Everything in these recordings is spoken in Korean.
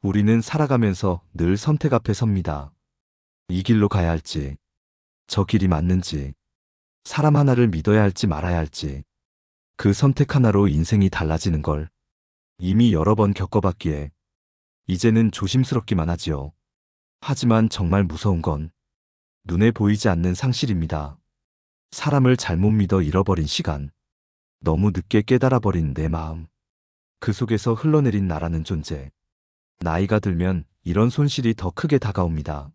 우리는 살아가면서 늘 선택 앞에 섭니다. 이 길로 가야 할지, 저 길이 맞는지, 사람 하나를 믿어야 할지 말아야 할지, 그 선택 하나로 인생이 달라지는 걸 이미 여러 번 겪어봤기에 이제는 조심스럽기만 하지요. 하지만 정말 무서운 건 눈에 보이지 않는 상실입니다. 사람을 잘못 믿어 잃어버린 시간, 너무 늦게 깨달아버린 내 마음, 그 속에서 흘러내린 나라는 존재. 나이가 들면 이런 손실이 더 크게 다가옵니다.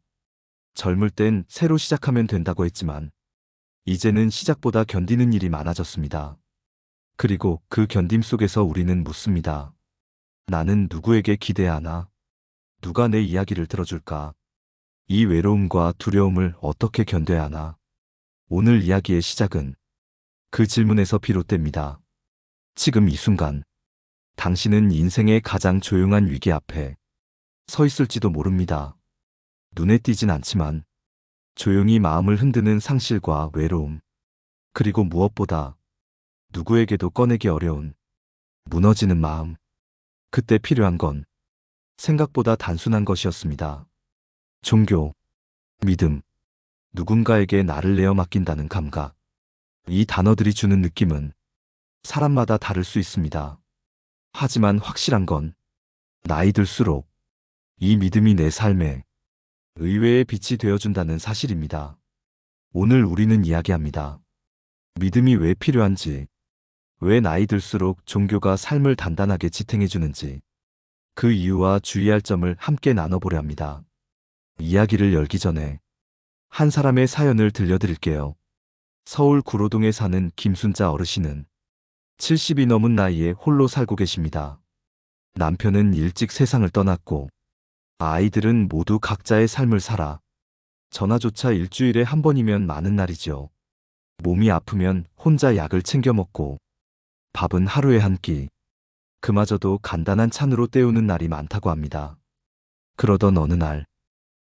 젊을 땐 새로 시작하면 된다고 했지만 이제는 시작보다 견디는 일이 많아졌습니다. 그리고 그 견딤 속에서 우리는 묻습니다. 나는 누구에게 기대야 하나? 누가 내 이야기를 들어줄까? 이 외로움과 두려움을 어떻게 견뎌야 하나? 오늘 이야기의 시작은 그 질문에서 비롯됩니다. 지금 이 순간, 당신은 인생의 가장 조용한 위기 앞에 서 있을지도 모릅니다. 눈에 띄진 않지만 조용히 마음을 흔드는 상실과 외로움, 그리고 무엇보다 누구에게도 꺼내기 어려운 무너지는 마음. 그때 필요한 건 생각보다 단순한 것이었습니다. 종교, 믿음, 누군가에게 나를 내어 맡긴다는 감각. 이 단어들이 주는 느낌은 사람마다 다를 수 있습니다. 하지만 확실한 건 나이 들수록 이 믿음이 내 삶에 의외의 빛이 되어준다는 사실입니다. 오늘 우리는 이야기합니다. 믿음이 왜 필요한지, 왜 나이 들수록 종교가 삶을 단단하게 지탱해주는지, 그 이유와 주의할 점을 함께 나눠보려 합니다. 이야기를 열기 전에 한 사람의 사연을 들려드릴게요. 서울 구로동에 사는 김순자 어르신은 70이 넘은 나이에 홀로 살고 계십니다. 남편은 일찍 세상을 떠났고 아이들은 모두 각자의 삶을 살아 전화조차 일주일에 한 번이면 많은 날이죠. 몸이 아프면 혼자 약을 챙겨 먹고 밥은 하루에 한 끼, 그마저도 간단한 찬으로 때우는 날이 많다고 합니다. 그러던 어느 날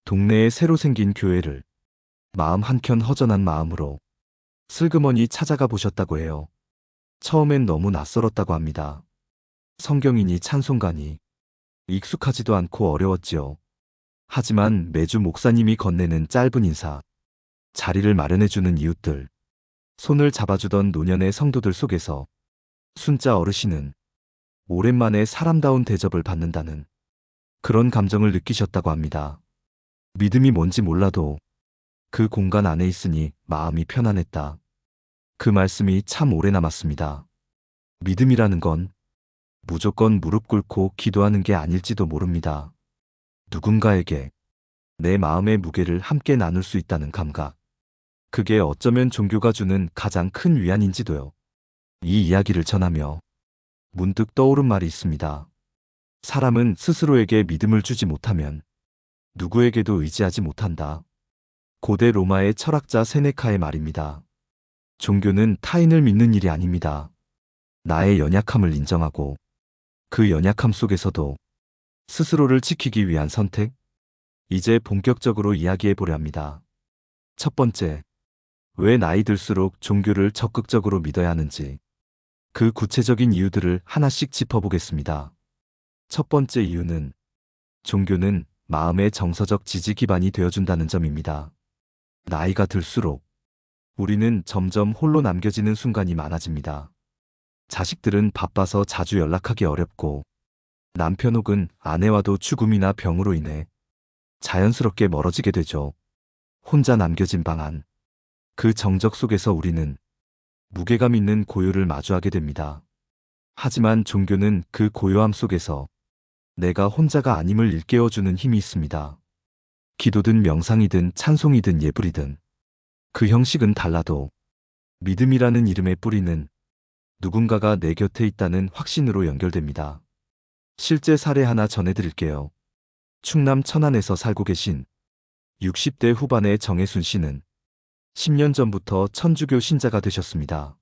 동네에 새로 생긴 교회를 마음 한켠 허전한 마음으로 슬그머니 찾아가 보셨다고 해요. 처음엔 너무 낯설었다고 합니다. 성경이니 찬송가니 익숙하지도 않고 어려웠지요. 하지만 매주 목사님이 건네는 짧은 인사, 자리를 마련해주는 이웃들, 손을 잡아주던 노년의 성도들 속에서 순자 어르신은 오랜만에 사람다운 대접을 받는다는 그런 감정을 느끼셨다고 합니다. 믿음이 뭔지 몰라도 그 공간 안에 있으니 마음이 편안했다. 그 말씀이 참 오래 남았습니다. 믿음이라는 건 무조건 무릎 꿇고 기도하는 게 아닐지도 모릅니다. 누군가에게 내 마음의 무게를 함께 나눌 수 있다는 감각. 그게 어쩌면 종교가 주는 가장 큰 위안인지도요. 이 이야기를 전하며 문득 떠오른 말이 있습니다. 사람은 스스로에게 믿음을 주지 못하면 누구에게도 의지하지 못한다. 고대 로마의 철학자 세네카의 말입니다. 종교는 타인을 믿는 일이 아닙니다. 나의 연약함을 인정하고 그 연약함 속에서도 스스로를 지키기 위한 선택. 이제 본격적으로 이야기해 보려 합니다. 첫 번째, 왜 나이 들수록 종교를 적극적으로 믿어야 하는지, 그 구체적인 이유들을 하나씩 짚어보겠습니다. 첫 번째 이유는 종교는 마음의 정서적 지지 기반이 되어준다는 점입니다. 나이가 들수록 우리는 점점 홀로 남겨지는 순간이 많아집니다. 자식들은 바빠서 자주 연락하기 어렵고 남편 혹은 아내와도 죽음이나 병으로 인해 자연스럽게 멀어지게 되죠. 혼자 남겨진 방 안. 그 정적 속에서 우리는 무게감 있는 고요를 마주하게 됩니다. 하지만 종교는 그 고요함 속에서 내가 혼자가 아님을 일깨워주는 힘이 있습니다. 기도든 명상이든 찬송이든 예불이든 그 형식은 달라도 믿음이라는 이름의 뿌리는 누군가가 내 곁에 있다는 확신으로 연결됩니다. 실제 사례 하나 전해드릴게요. 충남 천안에서 살고 계신 60대 후반의 정혜순 씨는 10년 전부터 천주교 신자가 되셨습니다.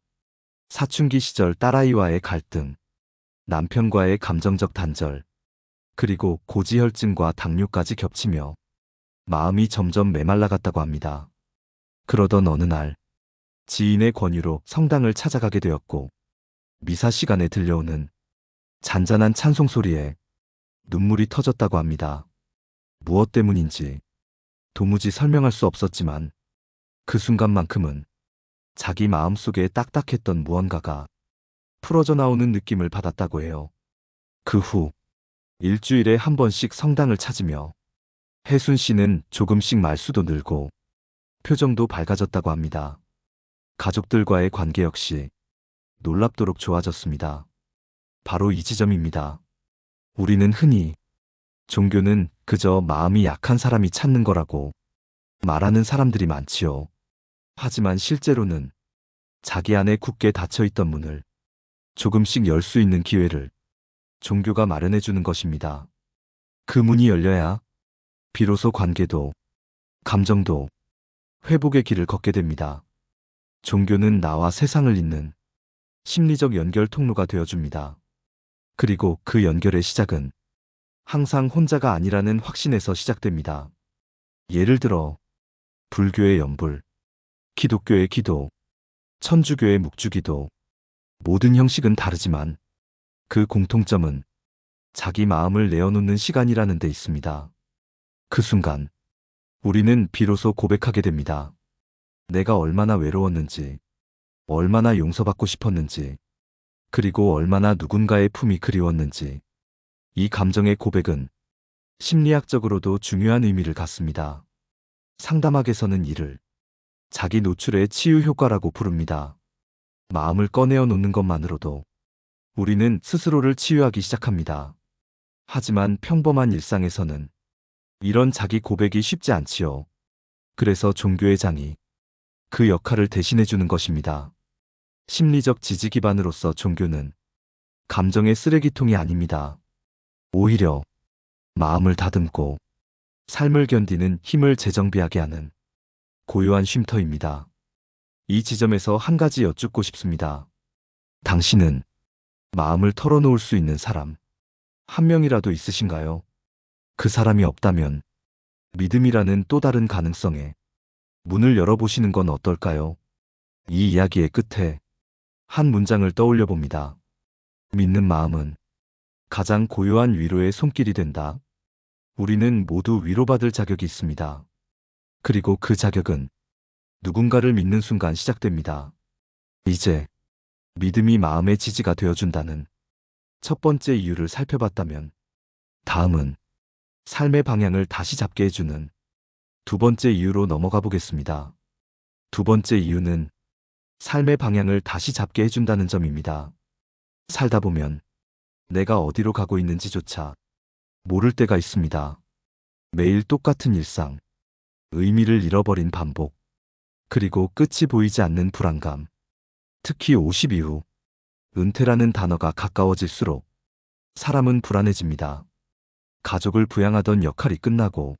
사춘기 시절 딸아이와의 갈등, 남편과의 감정적 단절, 그리고 고지혈증과 당뇨까지 겹치며 마음이 점점 메말라갔다고 합니다. 그러던 어느 날 지인의 권유로 성당을 찾아가게 되었고 미사 시간에 들려오는 잔잔한 찬송 소리에 눈물이 터졌다고 합니다. 무엇 때문인지 도무지 설명할 수 없었지만 그 순간만큼은 자기 마음속에 딱딱했던 무언가가 풀어져 나오는 느낌을 받았다고 해요. 그 후 일주일에 한 번씩 성당을 찾으며 혜순 씨는 조금씩 말수도 늘고 표정도 밝아졌다고 합니다. 가족들과의 관계 역시 놀랍도록 좋아졌습니다. 바로 이 지점입니다. 우리는 흔히 종교는 그저 마음이 약한 사람이 찾는 거라고 말하는 사람들이 많지요. 하지만 실제로는 자기 안에 굳게 닫혀있던 문을 조금씩 열 수 있는 기회를 종교가 마련해 주는 것입니다. 그 문이 열려야 비로소 관계도 감정도 회복의 길을 걷게 됩니다. 종교는 나와 세상을 잇는 심리적 연결 통로가 되어줍니다. 그리고 그 연결의 시작은 항상 혼자가 아니라는 확신에서 시작됩니다. 예를 들어 불교의 연불, 기독교의 기도, 천주교의 묵주기도, 모든 형식은 다르지만 그 공통점은 자기 마음을 내어놓는 시간이라는 데 있습니다. 그 순간 우리는 비로소 고백하게 됩니다. 내가 얼마나 외로웠는지, 얼마나 용서받고 싶었는지, 그리고 얼마나 누군가의 품이 그리웠는지. 이 감정의 고백은 심리학적으로도 중요한 의미를 갖습니다. 상담학에서는 이를 자기 노출의 치유 효과라고 부릅니다. 마음을 꺼내어 놓는 것만으로도 우리는 스스로를 치유하기 시작합니다. 하지만 평범한 일상에서는 이런 자기 고백이 쉽지 않지요. 그래서 종교의 장이 그 역할을 대신해 주는 것입니다. 심리적 지지 기반으로서 종교는 감정의 쓰레기통이 아닙니다. 오히려 마음을 다듬고 삶을 견디는 힘을 재정비하게 하는 고요한 쉼터입니다. 이 지점에서 한 가지 여쭙고 싶습니다. 당신은 마음을 털어놓을 수 있는 사람 한 명이라도 있으신가요? 그 사람이 없다면 믿음이라는 또 다른 가능성에 문을 열어보시는 건 어떨까요? 이 이야기의 끝에 한 문장을 떠올려 봅니다. 믿는 마음은 가장 고요한 위로의 손길이 된다. 우리는 모두 위로받을 자격이 있습니다. 그리고 그 자격은 누군가를 믿는 순간 시작됩니다. 이제 믿음이 마음의 지지가 되어준다는 첫 번째 이유를 살펴봤다면 다음은 삶의 방향을 다시 잡게 해주는 두 번째 이유로 넘어가 보겠습니다. 두 번째 이유는 삶의 방향을 다시 잡게 해준다는 점입니다. 살다 보면 내가 어디로 가고 있는지조차 모를 때가 있습니다. 매일 똑같은 일상, 의미를 잃어버린 반복, 그리고 끝이 보이지 않는 불안감. 특히 50 이후 은퇴라는 단어가 가까워질수록 사람은 불안해집니다. 가족을 부양하던 역할이 끝나고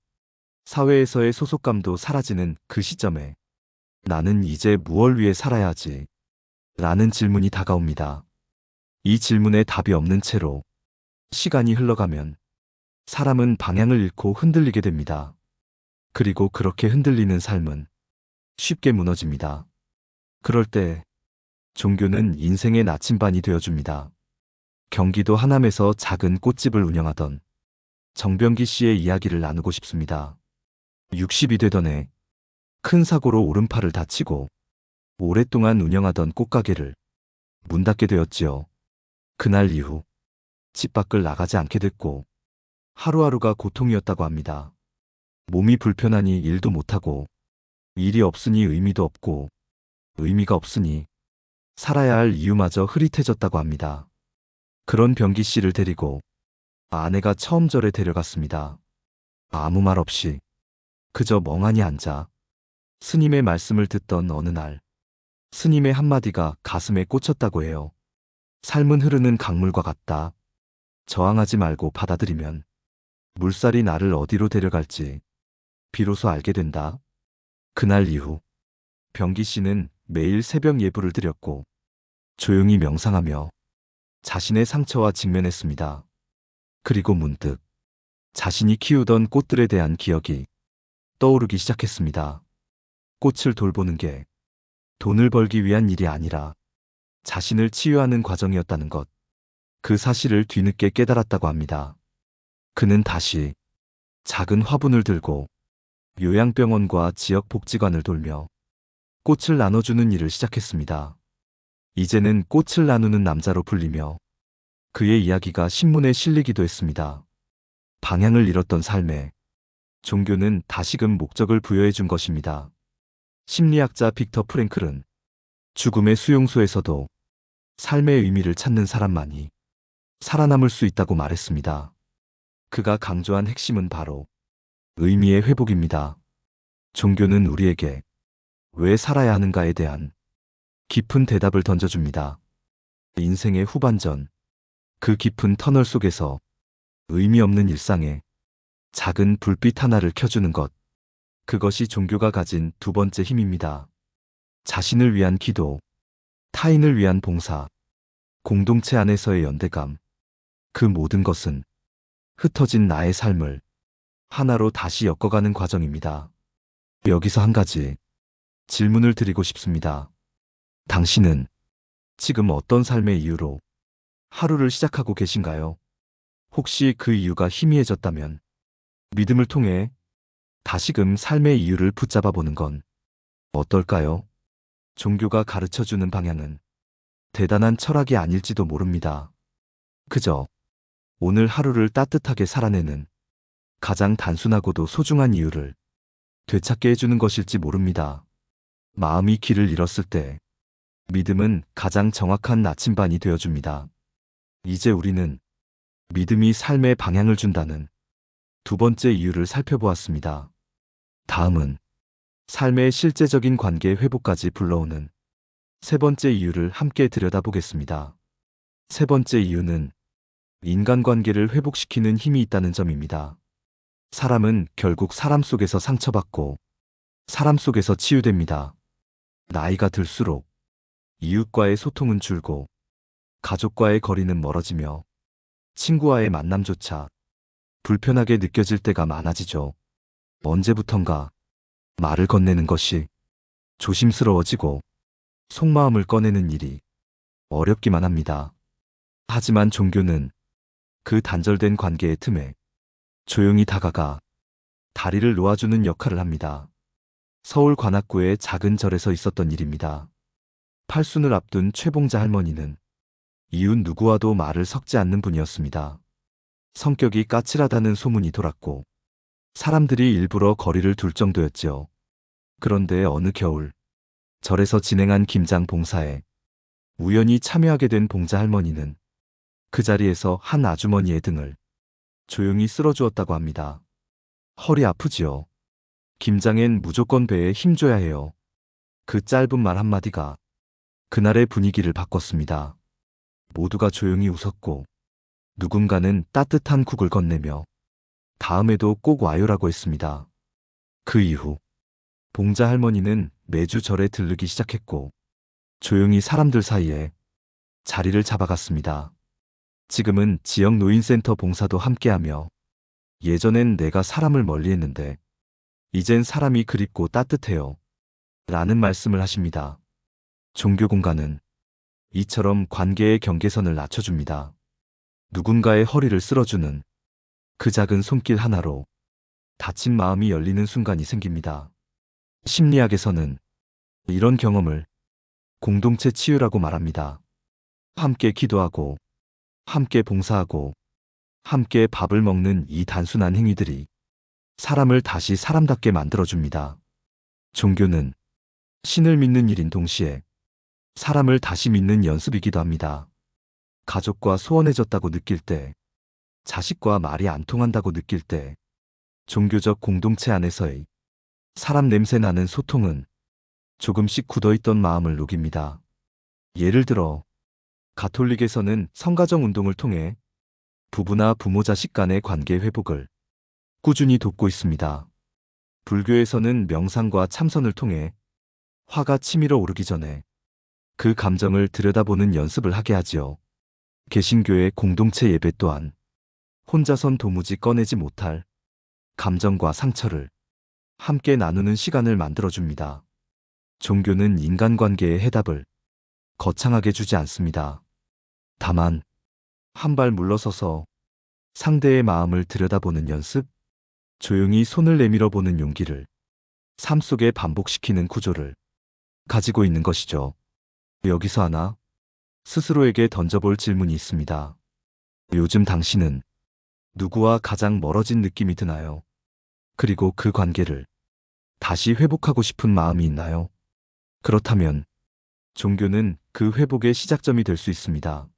사회에서의 소속감도 사라지는 그 시점에 나는 이제 무엇을 위해 살아야 하지? 라는 질문이 다가옵니다. 이 질문에 답이 없는 채로 시간이 흘러가면 사람은 방향을 잃고 흔들리게 됩니다. 그리고 그렇게 흔들리는 삶은 쉽게 무너집니다. 그럴 때 종교는 인생의 나침반이 되어줍니다. 경기도 하남에서 작은 꽃집을 운영하던 정병기 씨의 이야기를 나누고 싶습니다. 60이 되던 해 큰 사고로 오른팔을 다치고 오랫동안 운영하던 꽃가게를 문 닫게 되었지요. 그날 이후 집 밖을 나가지 않게 됐고 하루하루가 고통이었다고 합니다. 몸이 불편하니 일도 못하고 일이 없으니 의미도 없고 의미가 없으니 살아야 할 이유마저 흐릿해졌다고 합니다. 그런 병기 씨를 데리고 아내가 처음 절에 데려갔습니다. 아무 말 없이 그저 멍하니 앉아 스님의 말씀을 듣던 어느 날 스님의 한마디가 가슴에 꽂혔다고 해요. 삶은 흐르는 강물과 같다. 저항하지 말고 받아들이면 물살이 나를 어디로 데려갈지 비로소 알게 된다. 그날 이후 병기 씨는 매일 새벽 예불을 드렸고 조용히 명상하며 자신의 상처와 직면했습니다. 그리고 문득 자신이 키우던 꽃들에 대한 기억이 떠오르기 시작했습니다. 꽃을 돌보는 게 돈을 벌기 위한 일이 아니라 자신을 치유하는 과정이었다는 것. 그 사실을 뒤늦게 깨달았다고 합니다. 그는 다시 작은 화분을 들고 요양병원과 지역 복지관을 돌며 꽃을 나눠주는 일을 시작했습니다. 이제는 꽃을 나누는 남자로 불리며 그의 이야기가 신문에 실리기도 했습니다. 방향을 잃었던 삶에 종교는 다시금 목적을 부여해 준 것입니다. 심리학자 빅터 프랭클은 죽음의 수용소에서도 삶의 의미를 찾는 사람만이 살아남을 수 있다고 말했습니다. 그가 강조한 핵심은 바로 의미의 회복입니다. 종교는 우리에게 왜 살아야 하는가에 대한 깊은 대답을 던져줍니다. 인생의 후반전, 그 깊은 터널 속에서 의미 없는 일상에 작은 불빛 하나를 켜주는 것. 그것이 종교가 가진 두 번째 힘입니다. 자신을 위한 기도, 타인을 위한 봉사, 공동체 안에서의 연대감. 그 모든 것은 흩어진 나의 삶을 하나로 다시 엮어가는 과정입니다. 여기서 한 가지 질문을 드리고 싶습니다. 당신은 지금 어떤 삶의 이유로 하루를 시작하고 계신가요? 혹시 그 이유가 희미해졌다면 믿음을 통해 다시금 삶의 이유를 붙잡아 보는 건 어떨까요? 종교가 가르쳐주는 방향은 대단한 철학이 아닐지도 모릅니다. 그저 오늘 하루를 따뜻하게 살아내는 가장 단순하고도 소중한 이유를 되찾게 해주는 것일지 모릅니다. 마음이 길을 잃었을 때 믿음은 가장 정확한 나침반이 되어줍니다. 이제 우리는 믿음이 삶의 방향을 준다는 두 번째 이유를 살펴보았습니다. 다음은 삶의 실제적인 관계 회복까지 불러오는 세 번째 이유를 함께 들여다보겠습니다. 세 번째 이유는 인간관계를 회복시키는 힘이 있다는 점입니다. 사람은 결국 사람 속에서 상처받고 사람 속에서 치유됩니다. 나이가 들수록 이웃과의 소통은 줄고 가족과의 거리는 멀어지며 친구와의 만남조차 불편하게 느껴질 때가 많아지죠. 언제부턴가 말을 건네는 것이 조심스러워지고 속마음을 꺼내는 일이 어렵기만 합니다. 하지만 종교는 그 단절된 관계의 틈에 조용히 다가가 다리를 놓아주는 역할을 합니다. 서울 관악구의 작은 절에서 있었던 일입니다. 팔순을 앞둔 최봉자 할머니는 이웃 누구와도 말을 섞지 않는 분이었습니다. 성격이 까칠하다는 소문이 돌았고 사람들이 일부러 거리를 둘 정도였지요. 그런데 어느 겨울 절에서 진행한 김장 봉사에 우연히 참여하게 된 봉자 할머니는 그 자리에서 한 아주머니의 등을 조용히 쓸어주었다고 합니다. 허리 아프지요. 김장엔 무조건 배에 힘줘야 해요. 그 짧은 말 한마디가 그날의 분위기를 바꿨습니다. 모두가 조용히 웃었고 누군가는 따뜻한 국을 건네며 다음에도 꼭 와요라고 했습니다. 그 이후 봉자 할머니는 매주 절에 들르기 시작했고 조용히 사람들 사이에 자리를 잡아갔습니다. 지금은 지역 노인센터 봉사도 함께하며 예전엔 내가 사람을 멀리했는데 이젠 사람이 그립고 따뜻해요. 라는 말씀을 하십니다. 종교 공간은 이처럼 관계의 경계선을 낮춰줍니다. 누군가의 허리를 쓸어주는 그 작은 손길 하나로 다친 마음이 열리는 순간이 생깁니다. 심리학에서는 이런 경험을 공동체 치유라고 말합니다. 함께 기도하고, 함께 봉사하고, 함께 밥을 먹는 이 단순한 행위들이 사람을 다시 사람답게 만들어줍니다. 종교는 신을 믿는 일인 동시에 사람을 다시 믿는 연습이기도 합니다. 가족과 소원해졌다고 느낄 때, 자식과 말이 안 통한다고 느낄 때, 종교적 공동체 안에서의 사람 냄새 나는 소통은 조금씩 굳어있던 마음을 녹입니다. 예를 들어, 가톨릭에서는 성가정 운동을 통해 부부나 부모 자식 간의 관계 회복을 꾸준히 돕고 있습니다. 불교에서는 명상과 참선을 통해 화가 치밀어 오르기 전에 그 감정을 들여다보는 연습을 하게 하지요. 개신교의 공동체 예배 또한 혼자선 도무지 꺼내지 못할 감정과 상처를 함께 나누는 시간을 만들어줍니다. 종교는 인간관계의 해답을 거창하게 주지 않습니다. 다만 한 발 물러서서 상대의 마음을 들여다보는 연습, 조용히 손을 내밀어 보는 용기를 삶 속에 반복시키는 구조를 가지고 있는 것이죠. 여기서 하나 스스로에게 던져볼 질문이 있습니다. 요즘 당신은 누구와 가장 멀어진 느낌이 드나요? 그리고 그 관계를 다시 회복하고 싶은 마음이 있나요? 그렇다면 종교는 그 회복의 시작점이 될 수 있습니다.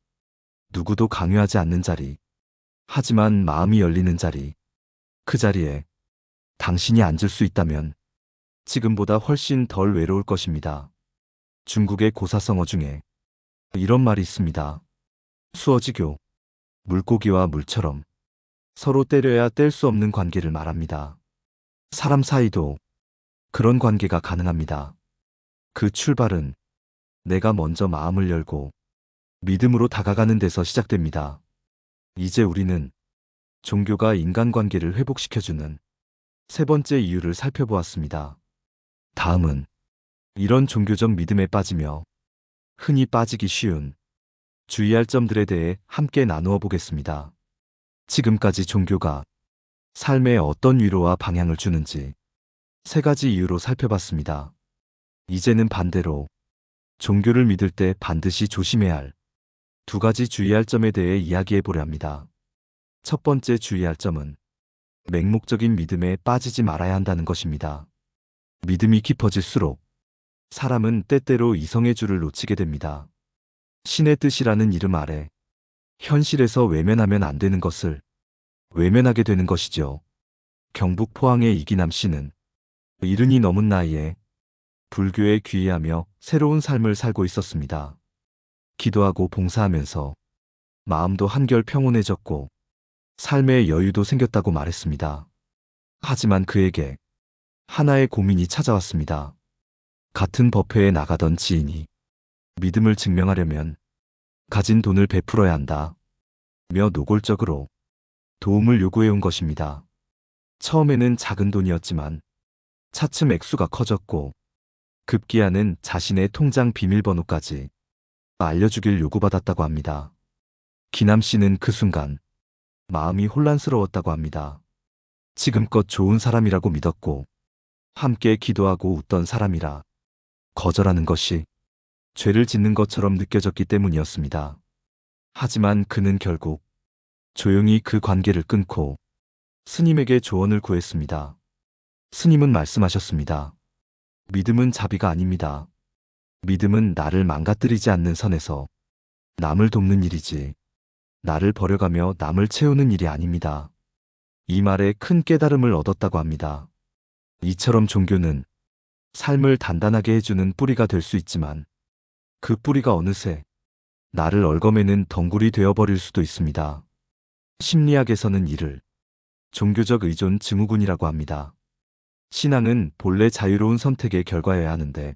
누구도 강요하지 않는 자리, 하지만 마음이 열리는 자리, 그 자리에 당신이 앉을 수 있다면 지금보다 훨씬 덜 외로울 것입니다. 중국의 고사성어 중에 이런 말이 있습니다. 수어지교, 물고기와 물처럼 서로 때려야 뗄 수 없는 관계를 말합니다. 사람 사이도 그런 관계가 가능합니다. 그 출발은 내가 먼저 마음을 열고 믿음으로 다가가는 데서 시작됩니다. 이제 우리는 종교가 인간관계를 회복시켜주는 세 번째 이유를 살펴보았습니다. 다음은 이런 종교적 믿음에 빠지며 흔히 빠지기 쉬운 주의할 점들에 대해 함께 나누어 보겠습니다. 지금까지 종교가 삶에 어떤 위로와 방향을 주는지 세 가지 이유로 살펴봤습니다. 이제는 반대로 종교를 믿을 때 반드시 조심해야 할 두 가지 주의할 점에 대해 이야기해 보려 합니다. 첫 번째 주의할 점은 맹목적인 믿음에 빠지지 말아야 한다는 것입니다. 믿음이 깊어질수록 사람은 때때로 이성의 줄을 놓치게 됩니다. 신의 뜻이라는 이름 아래 현실에서 외면하면 안 되는 것을 외면하게 되는 것이죠. 경북 포항의 이기남 씨는 이른이 넘은 나이에 불교에 귀의하며 새로운 삶을 살고 있었습니다. 기도하고 봉사하면서 마음도 한결 평온해졌고 삶의 여유도 생겼다고 말했습니다. 하지만 그에게 하나의 고민이 찾아왔습니다. 같은 법회에 나가던 지인이 믿음을 증명하려면 가진 돈을 베풀어야 한다 며 노골적으로 도움을 요구해온 것입니다. 처음에는 작은 돈이었지만 차츰 액수가 커졌고 급기야는 자신의 통장 비밀번호까지 알려주길 요구받았다고 합니다. 기남 씨는 그 순간 마음이 혼란스러웠다고 합니다. 지금껏 좋은 사람이라고 믿었고 함께 기도하고 웃던 사람이라 거절하는 것이 죄를 짓는 것처럼 느껴졌기 때문이었습니다. 하지만 그는 결국 조용히 그 관계를 끊고 스님에게 조언을 구했습니다. 스님은 말씀하셨습니다. 믿음은 자비가 아닙니다. 믿음은 나를 망가뜨리지 않는 선에서 남을 돕는 일이지 나를 버려가며 남을 채우는 일이 아닙니다. 이 말에 큰 깨달음을 얻었다고 합니다. 이처럼 종교는 삶을 단단하게 해주는 뿌리가 될 수 있지만 그 뿌리가 어느새 나를 얽어매는 덩굴이 되어버릴 수도 있습니다. 심리학에서는 이를 종교적 의존 증후군이라고 합니다. 신앙은 본래 자유로운 선택의 결과여야 하는데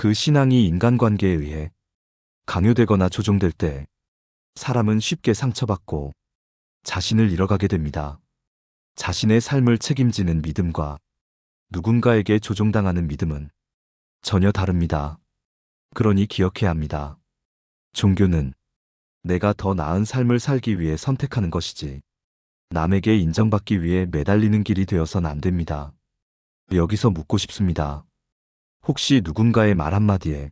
그 신앙이 인간관계에 의해 강요되거나 조종될 때 사람은 쉽게 상처받고 자신을 잃어가게 됩니다. 자신의 삶을 책임지는 믿음과 누군가에게 조종당하는 믿음은 전혀 다릅니다. 그러니 기억해야 합니다. 종교는 내가 더 나은 삶을 살기 위해 선택하는 것이지 남에게 인정받기 위해 매달리는 길이 되어선 안 됩니다. 여기서 묻고 싶습니다. 혹시 누군가의 말 한마디에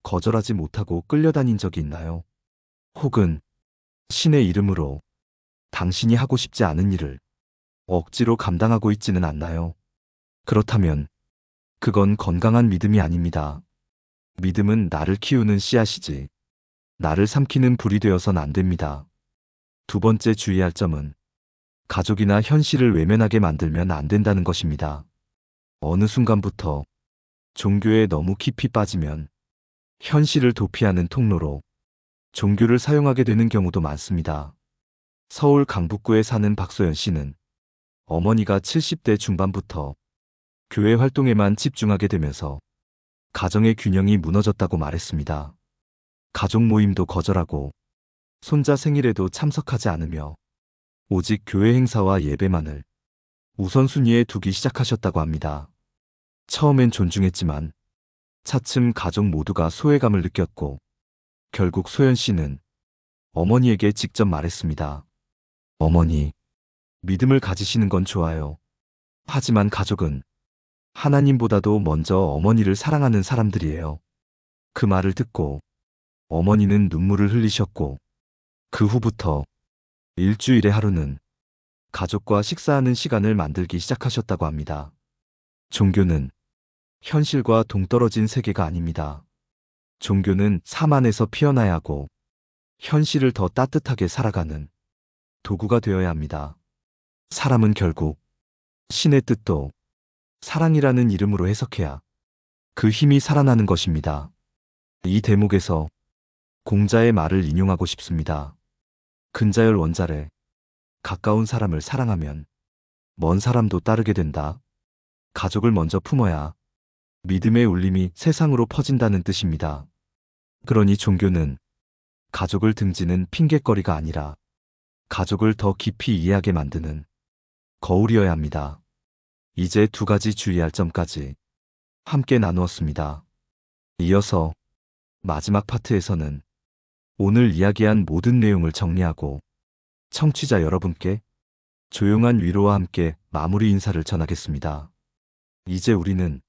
거절하지 못하고 끌려다닌 적이 있나요? 혹은 신의 이름으로 당신이 하고 싶지 않은 일을 억지로 감당하고 있지는 않나요? 그렇다면 그건 건강한 믿음이 아닙니다. 믿음은 나를 키우는 씨앗이지 나를 삼키는 불이 되어선 안 됩니다. 두 번째 주의할 점은 가족이나 현실을 외면하게 만들면 안 된다는 것입니다. 어느 순간부터 종교에 너무 깊이 빠지면 현실을 도피하는 통로로 종교를 사용하게 되는 경우도 많습니다. 서울 강북구에 사는 박소연 씨는 어머니가 70대 중반부터 교회 활동에만 집중하게 되면서 가정의 균형이 무너졌다고 말했습니다. 가족 모임도 거절하고 손자 생일에도 참석하지 않으며 오직 교회 행사와 예배만을 우선순위에 두기 시작하셨다고 합니다. 처음엔 존중했지만 차츰 가족 모두가 소외감을 느꼈고 결국 소연 씨는 어머니에게 직접 말했습니다. 어머니, 믿음을 가지시는 건 좋아요. 하지만 가족은 하나님보다도 먼저 어머니를 사랑하는 사람들이에요. 그 말을 듣고 어머니는 눈물을 흘리셨고, 그 후부터 일주일에 하루는 가족과 식사하는 시간을 만들기 시작하셨다고 합니다. 종교는 현실과 동떨어진 세계가 아닙니다. 종교는 삶 안에서 피어나야 하고 현실을 더 따뜻하게 살아가는 도구가 되어야 합니다. 사람은 결국 신의 뜻도 사랑이라는 이름으로 해석해야 그 힘이 살아나는 것입니다. 이 대목에서 공자의 말을 인용하고 싶습니다. 근자열 원자래. 가까운 사람을 사랑하면 먼 사람도 따르게 된다. 가족을 먼저 품어야 믿음의 울림이 세상으로 퍼진다는 뜻입니다. 그러니 종교는 가족을 등지는 핑곗거리가 아니라 가족을 더 깊이 이해하게 만드는 거울이어야 합니다. 이제 두 가지 주의할 점까지 함께 나누었습니다. 이어서 마지막 파트에서는 오늘 이야기한 모든 내용을 정리하고 청취자 여러분께 조용한 위로와 함께 마무리 인사를 전하겠습니다. 이제 우리는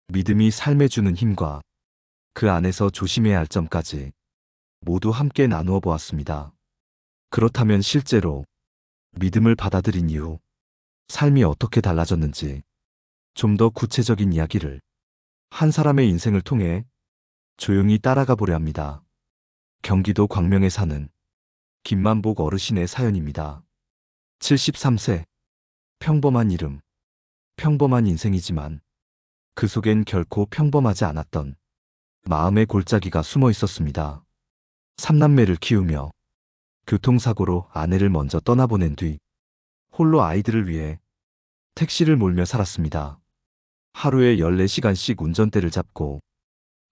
믿음이 삶에 주는 힘과 그 안에서 조심해야 할 점까지 모두 함께 나누어 보았습니다. 그렇다면 실제로 믿음을 받아들인 이후 삶이 어떻게 달라졌는지 좀 더 구체적인 이야기를 한 사람의 인생을 통해 조용히 따라가 보려 합니다. 경기도 광명에 사는 김만복 어르신의 사연입니다. 73세. 평범한 이름, 평범한 인생이지만 그 속엔 결코 평범하지 않았던 마음의 골짜기가 숨어 있었습니다. 3남매를 키우며 교통사고로 아내를 먼저 떠나보낸 뒤 홀로 아이들을 위해 택시를 몰며 살았습니다. 하루에 14시간씩 운전대를 잡고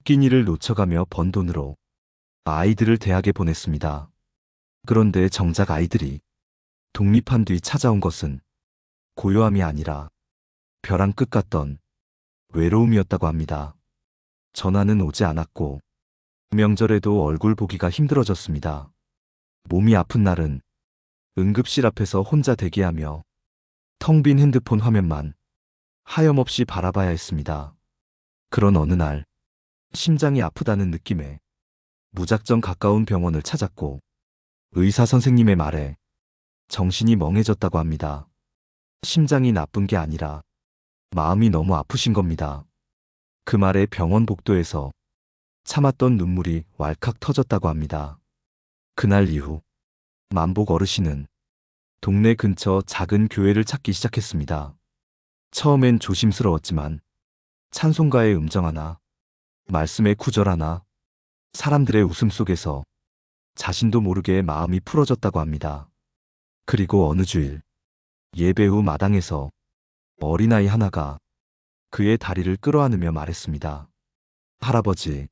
끼니를 놓쳐가며 번 돈으로 아이들을 대학에 보냈습니다. 그런데 정작 아이들이 독립한 뒤 찾아온 것은 고요함이 아니라 벼랑 끝 같던 외로움이었다고 합니다. 전화는 오지 않았고 명절에도 얼굴 보기가 힘들어졌습니다. 몸이 아픈 날은 응급실 앞에서 혼자 대기하며 텅 빈 핸드폰 화면만 하염없이 바라봐야 했습니다. 그런 어느 날 심장이 아프다는 느낌에 무작정 가까운 병원을 찾았고 의사 선생님의 말에 정신이 멍해졌다고 합니다. 심장이 나쁜 게 아니라 마음이 너무 아프신 겁니다. 그 말에 병원 복도에서 참았던 눈물이 왈칵 터졌다고 합니다. 그날 이후 만복 어르신은 동네 근처 작은 교회를 찾기 시작했습니다. 처음엔 조심스러웠지만 찬송가의 음정 하나, 말씀의 구절 하나, 사람들의 웃음 속에서 자신도 모르게 마음이 풀어졌다고 합니다. 그리고 어느 주일 예배 후 마당에서 어린아이 하나가 그의 다리를 끌어안으며 말했습니다. 할아버지,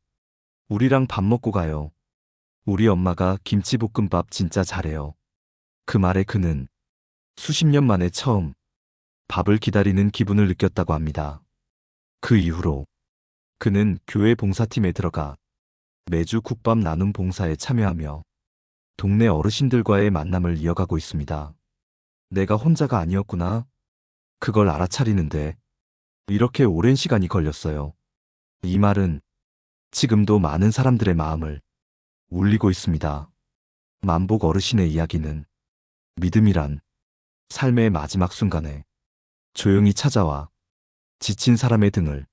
우리랑 밥 먹고 가요. 우리 엄마가 김치볶음밥 진짜 잘해요. 그 말에 그는 수십 년 만에 처음 밥을 기다리는 기분을 느꼈다고 합니다. 그 이후로 그는 교회 봉사팀에 들어가 매주 국밥 나눔 봉사에 참여하며 동네 어르신들과의 만남을 이어가고 있습니다. 내가 혼자가 아니었구나. 그걸 알아차리는데 이렇게 오랜 시간이 걸렸어요. 이 말은 지금도 많은 사람들의 마음을 울리고 있습니다. 만복 어르신의 이야기는 믿음이란 삶의 마지막 순간에 조용히 찾아와 지친 사람의 등을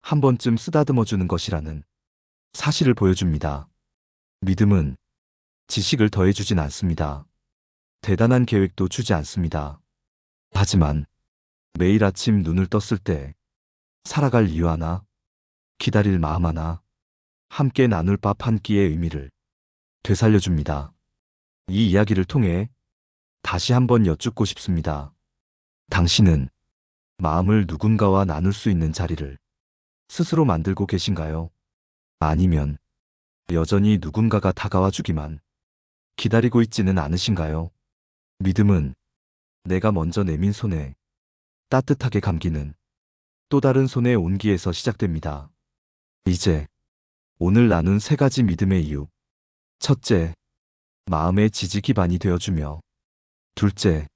한 번쯤 쓰다듬어 주는 것이라는 사실을 보여줍니다. 믿음은 지식을 더해주진 않습니다. 대단한 계획도 주지 않습니다. 하지만 매일 아침 눈을 떴을 때 살아갈 이유 하나, 기다릴 마음 하나, 함께 나눌 밥 한 끼의 의미를 되살려줍니다. 이 이야기를 통해 다시 한번 여쭙고 싶습니다. 당신은 마음을 누군가와 나눌 수 있는 자리를 스스로 만들고 계신가요? 아니면 여전히 누군가가 다가와 주기만 기다리고 있지는 않으신가요? 믿음은 내가 먼저 내민 손에 따뜻하게 감기는 또 다른 손의 온기에서 시작됩니다. 이제 오늘 나눈 세 가지 믿음의 이유. 첫째, 마음의 지지 기반이 되어주며 둘째,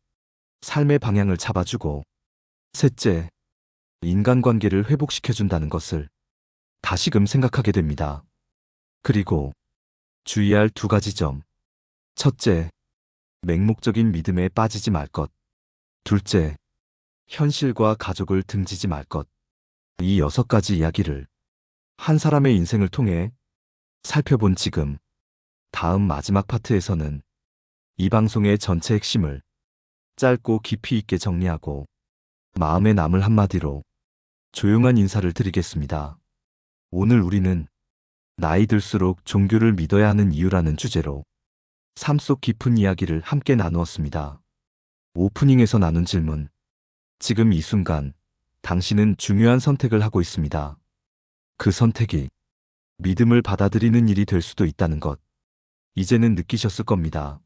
삶의 방향을 잡아주고, 셋째, 인간관계를 회복시켜준다는 것을 다시금 생각하게 됩니다. 그리고 주의할 두 가지 점. 첫째, 맹목적인 믿음에 빠지지 말 것. 둘째, 현실과 가족을 등지지 말 것. 이 6가지 이야기를 한 사람의 인생을 통해 살펴본 지금, 다음 마지막 파트에서는 이 방송의 전체 핵심을 짧고 깊이 있게 정리하고 마음에 남을 한마디로 조용한 인사를 드리겠습니다. 오늘 우리는 나이 들수록 종교를 믿어야 하는 이유라는 주제로 삶 속 깊은 이야기를 함께 나누었습니다. 오프닝에서 나눈 질문. 지금 이 순간 당신은 중요한 선택을 하고 있습니다. 그 선택이 믿음을 받아들이는 일이 될 수도 있다는 것, 이제는 느끼셨을 겁니다.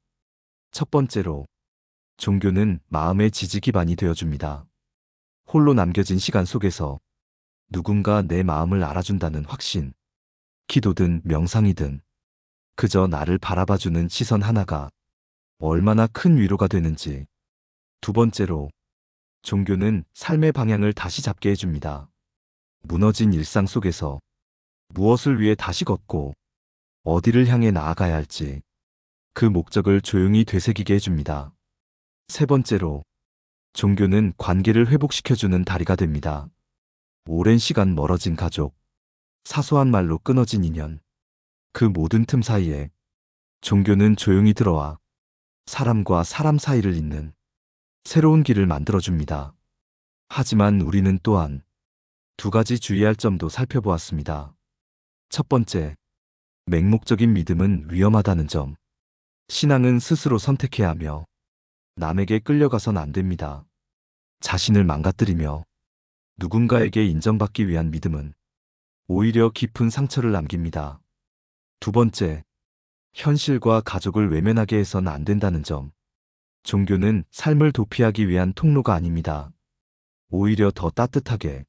첫 번째로, 종교는 마음의 지지 기반이 되어줍니다. 홀로 남겨진 시간 속에서 누군가 내 마음을 알아준다는 확신, 기도든 명상이든 그저 나를 바라봐주는 시선 하나가 얼마나 큰 위로가 되는지. 두 번째로, 종교는 삶의 방향을 다시 잡게 해줍니다. 무너진 일상 속에서 무엇을 위해 다시 걷고 어디를 향해 나아가야 할지 그 목적을 조용히 되새기게 해줍니다. 세 번째로, 종교는 관계를 회복시켜주는 다리가 됩니다. 오랜 시간 멀어진 가족, 사소한 말로 끊어진 인연, 그 모든 틈 사이에 종교는 조용히 들어와 사람과 사람 사이를 잇는 새로운 길을 만들어줍니다. 하지만 우리는 또한 두 가지 주의할 점도 살펴보았습니다. 첫 번째, 맹목적인 믿음은 위험하다는 점. 신앙은 스스로 선택해야 하며 남에게 끌려가선 안 됩니다. 자신을 망가뜨리며 누군가에게 인정받기 위한 믿음은 오히려 깊은 상처를 남깁니다. 두 번째, 현실과 가족을 외면하게 해선 안 된다는 점. 종교는 삶을 도피하기 위한 통로가 아닙니다. 오히려 더 따뜻하게,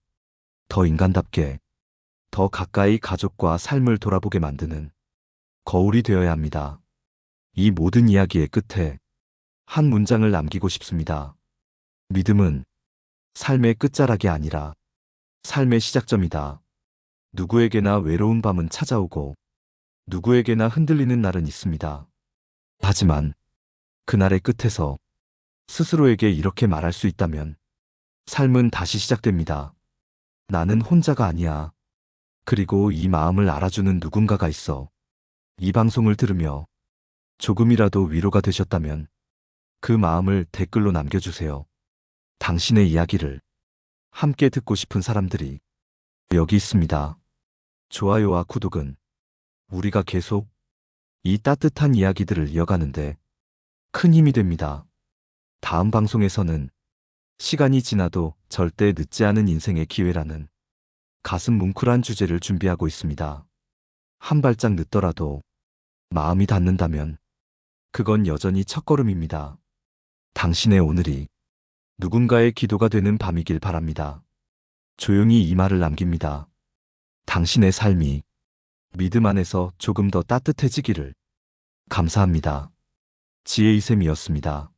더 인간답게, 더 가까이 가족과 삶을 돌아보게 만드는 거울이 되어야 합니다. 이 모든 이야기의 끝에 한 문장을 남기고 싶습니다. 믿음은 삶의 끝자락이 아니라 삶의 시작점이다. 누구에게나 외로운 밤은 찾아오고 누구에게나 흔들리는 날은 있습니다. 하지만 그날의 끝에서 스스로에게 이렇게 말할 수 있다면 삶은 다시 시작됩니다. 나는 혼자가 아니야. 그리고 이 마음을 알아주는 누군가가 있어. 이 방송을 들으며 조금이라도 위로가 되셨다면 그 마음을 댓글로 남겨주세요. 당신의 이야기를 함께 듣고 싶은 사람들이 여기 있습니다. 좋아요와 구독은 우리가 계속 이 따뜻한 이야기들을 이어가는데 큰 힘이 됩니다. 다음 방송에서는 시간이 지나도 절대 늦지 않은 인생의 기회라는 가슴 뭉클한 주제를 준비하고 있습니다. 한 발짝 늦더라도 마음이 닿는다면 그건 여전히 첫걸음입니다. 당신의 오늘이 누군가의 기도가 되는 밤이길 바랍니다. 조용히 이 말을 남깁니다. 당신의 삶이 믿음 안에서 조금 더 따뜻해지기를. 감사합니다. 지혜의 샘이었습니다.